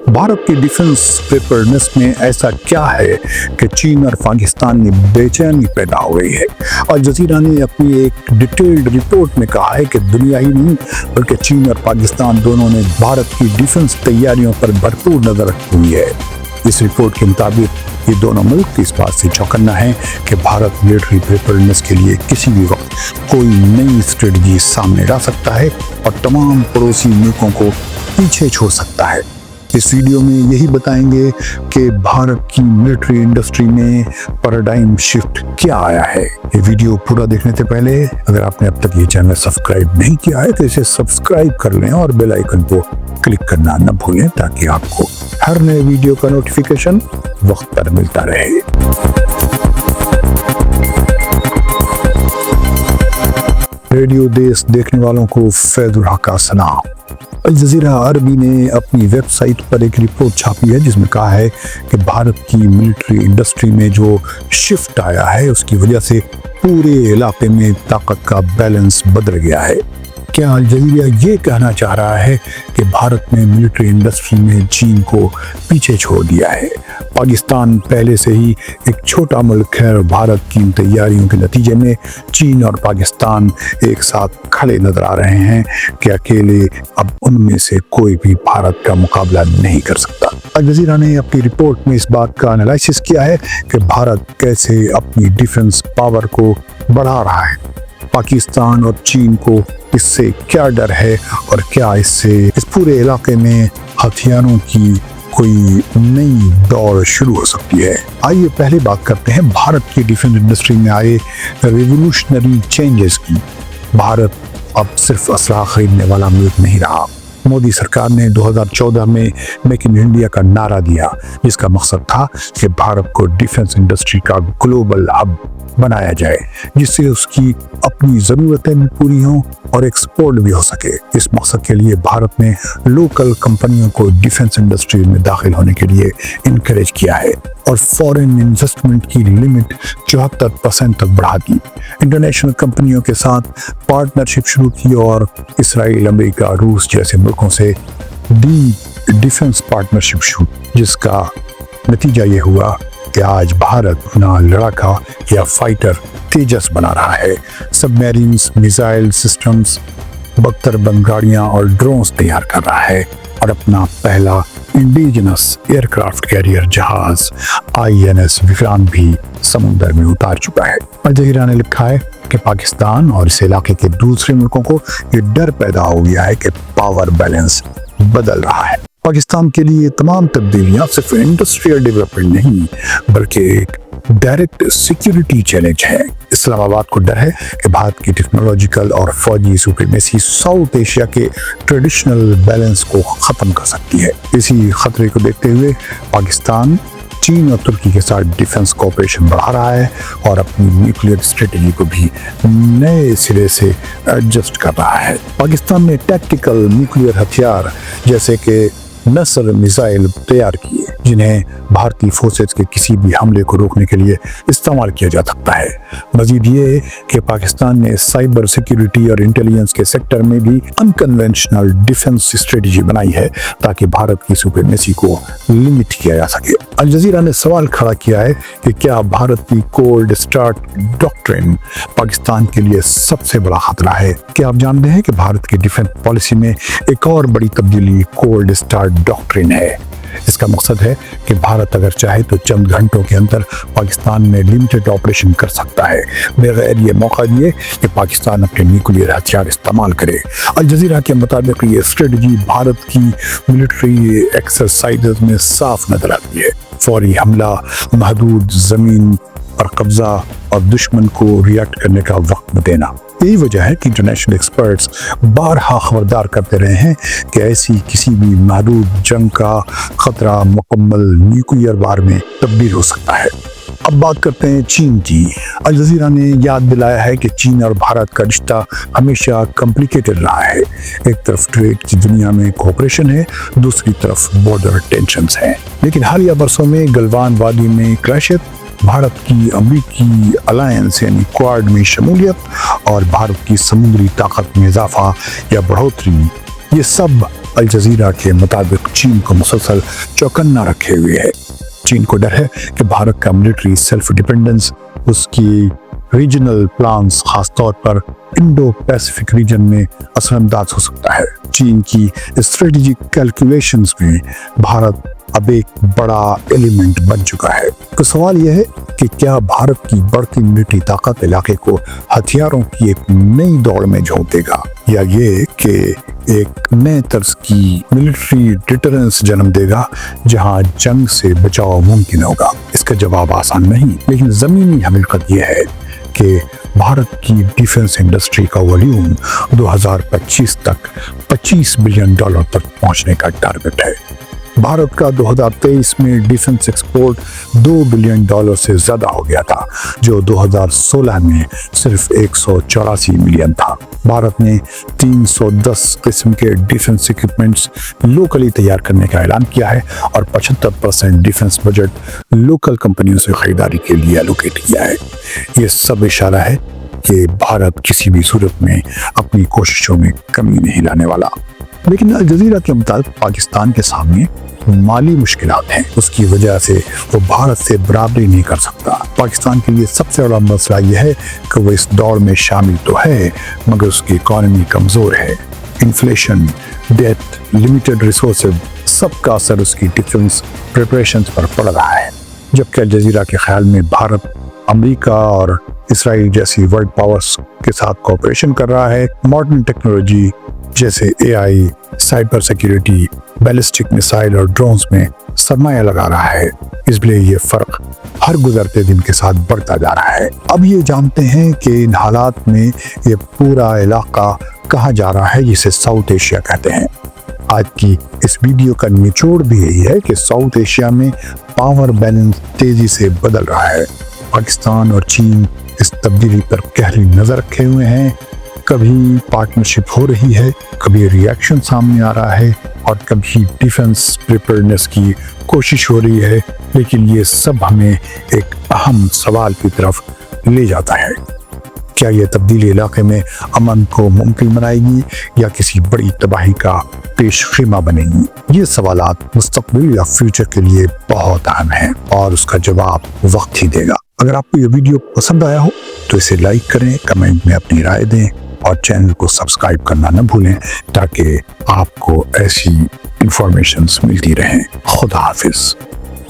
भारत की defence preparedness में ऐसा क्या है कि चीन और पाकिस्तान में बेचैनी पैदा हो गई है। अल जज़ीरा ने अपनी एक डिटेल्ड रिपोर्ट में कहा है कि दुनिया ही नहीं बल्कि चीन और पाकिस्तान दोनों ने भारत की डिफेंस तैयारियों पर भरपूर नजर रखी हुई है। इस रिपोर्ट के मुताबिक ये दोनों मुल्क इस बात से चौकन्ना है कि भारत मिलिट्री प्रिपेयर्डनेस के लिए किसी भी वक्त कोई नई स्ट्रेटजी सामने ला सकता है और तमाम पड़ोसी मुल्कों को पीछे छोड़ सकता है। इस वीडियो में यही बताएंगे कि भारत की मिलिट्री इंडस्ट्री में पैराडाइम शिफ्ट क्या आया है। ये वीडियो पूरा देखने से पहले अगर आपने अब तक ये चैनल सब्सक्राइब नहीं किया है तो इसे सब्सक्राइब कर लें और बेल आइकन को क्लिक करना न भूलें ताकि आपको हर नए वीडियो का नोटिफिकेशन वक्त पर मिलता रहे। रेडियो देश देखने वालों को फैज़ुल हक का सलाम। अल जज़ीरा अरबी ने अपनी वेबसाइट पर एक रिपोर्ट छापी है जिसमें कहा है कि भारत की मिलिट्री इंडस्ट्री में जो शिफ्ट आया है उसकी वजह से पूरे इलाके में ताकत का बैलेंस बदल गया है। क्या अल जज़ीरा ये कहना चाह रहा है कि भारत ने मिलिट्री इंडस्ट्री में चीन को पीछे छोड़ दिया है? पाकिस्तान पहले से ही एक छोटा मुल्क है और भारत की इन तैयारियों के नतीजे में चीन और पाकिस्तान एक साथ खड़े नजर आ रहे हैं कि अकेले अब उनमें से कोई भी भारत का मुकाबला नहीं कर सकता। अल जज़ीरा ने अपनी रिपोर्ट में इस बात का एनालिसिस किया है कि भारत कैसे अपनी डिफेंस पावर को बढ़ा रहा है। पाकिस्तान और चीन को इससे क्या डर है और क्या इससे इस पूरे इलाके में हथियारों की कोई नई दौर शुरू हो सकती है। आइए पहले बात करते हैं भारत की डिफेंस इंडस्ट्री में आए रिवोल्यूशनरी चेंजेस की। भारत अब सिर्फ असला खरीदने वाला मुल्क नहीं रहा। मोदी सरकार ने 2014 में मेक इन इंडिया का नारा दिया जिसका मकसद था कि भारत को डिफेंस इंडस्ट्री का ग्लोबल हब बनाया जाए जिससे उसकी अपनी ज़रूरतें भी पूरी हों और एक्सपोर्ट भी हो सके। इस मकसद के लिए भारत ने लोकल कंपनियों को डिफेंस इंडस्ट्री में दाखिल होने के लिए इनकरेज किया है और फॉरेन इन्वेस्टमेंट की लिमिट 74% तक बढ़ा दी। इंटरनेशनल कंपनियों के साथ पार्टनरशिप शुरू की और इसराइल, अमेरिका, रूस जैसे मुल्कों से डिफेंस पार्टनरशिप शुरू, जिसका नतीजा ये हुआ कि आज भारत अपना लड़ाका या फाइटर तेजस बना रहा है। सबमरीन्स, मिसाइल सिस्टम्स, बख्तरबंद गाड़ियां और ड्रोन्स तैयार कर रहा है और अपना पहला इंडिजिनस एयरक्राफ्ट कैरियर जहाज INS विक्रांत भी समुद्र में उतार चुका है। अल जज़ीरा ने लिखा है कि पाकिस्तान और इस इलाके के दूसरे मुल्कों को ये डर पैदा हो गया है कि पावर बैलेंस बदल रहा है। पाकिस्तान के लिए तमाम तब्दीलियां सिर्फ इंडस्ट्रियल डेवलपमेंट नहीं बल्कि एक डायरेक्ट सिक्योरिटी चैलेंज है। इस्लामाबाद को डर है कि भारत की टेक्नोलॉजिकल और फौजी सुप्रीमेसी साउथ एशिया के ट्रेडिशनल बैलेंस को ख़त्म कर सकती है। इसी खतरे को देखते हुए पाकिस्तान चीन और तुर्की के साथ डिफेंस कोऑपरेशन बढ़ा रहा है और अपनी न्यूक्लियर स्ट्रेटजी को भी नए सिरे से एडजस्ट कर रहा है। पाकिस्तान ने टैक्टिकल न्यूक्लियर हथियार जैसे कि नसर मिसाइल तैयार किए जिन्हें भारतीय फोर्सेस के किसी भी हमले को रोकने के लिए इस्तेमाल किया जा सकता है। मजीद ये कि पाकिस्तान ने साइबर सिक्योरिटी और इंटेलिजेंस के सेक्टर में भी अनकन्वेंशनल डिफेंस स्ट्रेटजी बनाई है ताकि भारत की सुप्रीमेसी को लिमिट किया जा सके। अल जज़ीरा ने सवाल खड़ा किया है कि क्या भारत की कोल्ड स्टार्ट डॉक्ट्रिन पाकिस्तान के लिए सबसे बड़ा खतरा है? क्या आप जानते हैं कि भारत की डिफेंस पॉलिसी में एक और बड़ी तब्दीली कोल्ड स्टार्ट डॉक्ट्रिन है। इसका मकसद है कि भारत अगर चाहे तो चंद घंटों के अंदर पाकिस्तान में लिमिटेड ऑपरेशन कर सकता है बगैर ये मौका दिए कि पाकिस्तान अपने न्यूक्लियर हथियार इस्तेमाल करे। अल जज़ीरा के मुताबिक ये स्ट्रेटजी भारत की मिलिट्री एक्सरसाइजेज में साफ नजर आती है। फौरी हमला, महदूद ज़मीन पर कब्जा और दुश्मन को रिएक्ट करने का वक्त देना। यही वजह है कि इंटरनेशनल एक्सपर्ट्स बारहा खबरदार करते रहे हैं कि ऐसी किसी भी महदूद जंग का खतरा मुकम्मल न्यूक्लियर वार में तब्दील हो सकता है। अब बात करते हैं चीन की। अल जज़ीरा ने याद दिलाया है कि चीन और भारत का रिश्ता हमेशा कॉम्प्लिकेटेड रहा है। एक तरफ ट्रेड की दुनिया में कोऑपरेशन है, दूसरी तरफ बॉर्डर टेंशंस हैं। लेकिन हालिया बरसों में गलवान वादी में क्रैशत, भारत की अमेरिकी अलायंस यानी क्वाड में शमूलियत और भारत की समुद्री ताकत में इजाफा या बढ़ोतरी ये सब अल जजीरा के मुताबिक चीन को मुसलसल चौकन्ना रखे हुए है। चीन को डर है कि भारत का मिलिट्री सेल्फ डिपेंडेंस, उसकी रीजनल प्लान्स खासतौर पर इंडो पैसिफिक रीजन में असरअंदाज हो सकता है। चीन की स्ट्रेटेजिक कैलकुलेशंस में भारत अब एक बड़ा एलिमेंट बन चुका है। तो सवाल यह है कि क्या भारत की बढ़ती मिलिट्री ताकत इलाके को हथियारों की एक नई दौड़ में झोंक देगा, या ये कि एक नए तर्ज की मिलिट्री डिटरेंस जन्म देगा जहां जंग से बचाव मुमकिन होगा। इसका जवाब आसान नहीं, लेकिन जमीनी हकीकत यह है कि भारत की डिफेंस इंडस्ट्री का वॉल्यूम 2025 तक $25 बिलियन तक पहुंचने का टारगेट है। भारत का 2023 में डिफेंस एक्सपोर्ट $2 बिलियन से ज्यादा हो गया था, जो 2016 में सिर्फ 184 मिलियन था। भारत ने 310 किस्म के डिफेंस इक्विपमेंट्स लोकली तैयार करने का ऐलान किया है और 75% डिफेंस बजट लोकल कंपनियों से खरीदारी के लिए एलोकेट किया है। ये सब इशारा है कि भारत किसी भी सूरत में अपनी कोशिशों में कमी नहीं लाने वाला। लेकिन अल जजीरा के मुताबिक पाकिस्तान के सामने माली मुश्किलात हैं। उसकी वजह से वो भारत से बराबरी नहीं कर सकता। पाकिस्तान के लिए सबसे बड़ा मसला यह है कि वो इस दौड़ में शामिल तो है, मगर उसकी इकॉनमी कमजोर है। इन्फ्लेशन, डेट, लिमिटेड रिसोर्सेज, सबका असर उसकी डिफेंस प्रिपरेशंस पर पड़ रहा है। जबकि अल जजीरा के ख्याल में भारत अमेरिका और इसराइल जैसी वर्ल्ड पावर्स के साथ कोऑपरेशन कर रहा है। मॉडर्न टेक्नोलॉजी जैसे AI, cyber security, ballistic missile और ड्रोन्स में सरमाया लगा रहा है। इसलिए ये फर्क हर गुजरते दिन के साथ बढ़ता जा रहा है। अब ये जानते हैं कि इन हालात में ये पूरा इलाका कहाँ जा रहा है, जिसे साउथ एशिया कहते हैं। आज की इस वीडियो का निचोड़ भी यही है कि साउथ एशिया में पावर बैलेंस तेजी से बदल रहा है। पाकिस्तान और चीन इस तब्दीली पर गहरी नजर रखे हुए हैं। कभी पार्टनरशिप हो रही है, कभी रिएक्शन सामने आ रहा है और कभी डिफेंस प्रिपेयर्डनेस की कोशिश हो रही है। लेकिन ये सब हमें एक अहम सवाल की तरफ ले जाता है, क्या ये तब्दीली इलाके में अमन को मुमकिन बनाएगी या किसी बड़ी तबाही का पेशखीमा बनेगी? ये सवालात मुस्तकबिल या फ्यूचर के लिए बहुत अहम हैं और उसका जवाब वक्त ही देगा। अगर आपको ये वीडियो पसंद आया हो तो इसे लाइक करें, कमेंट में अपनी राय दें और चैनल को सब्सक्राइब करना न भूलें ताकि आपको ऐसी इंफॉर्मेशंस मिलती रहें। खुदा हाफिज।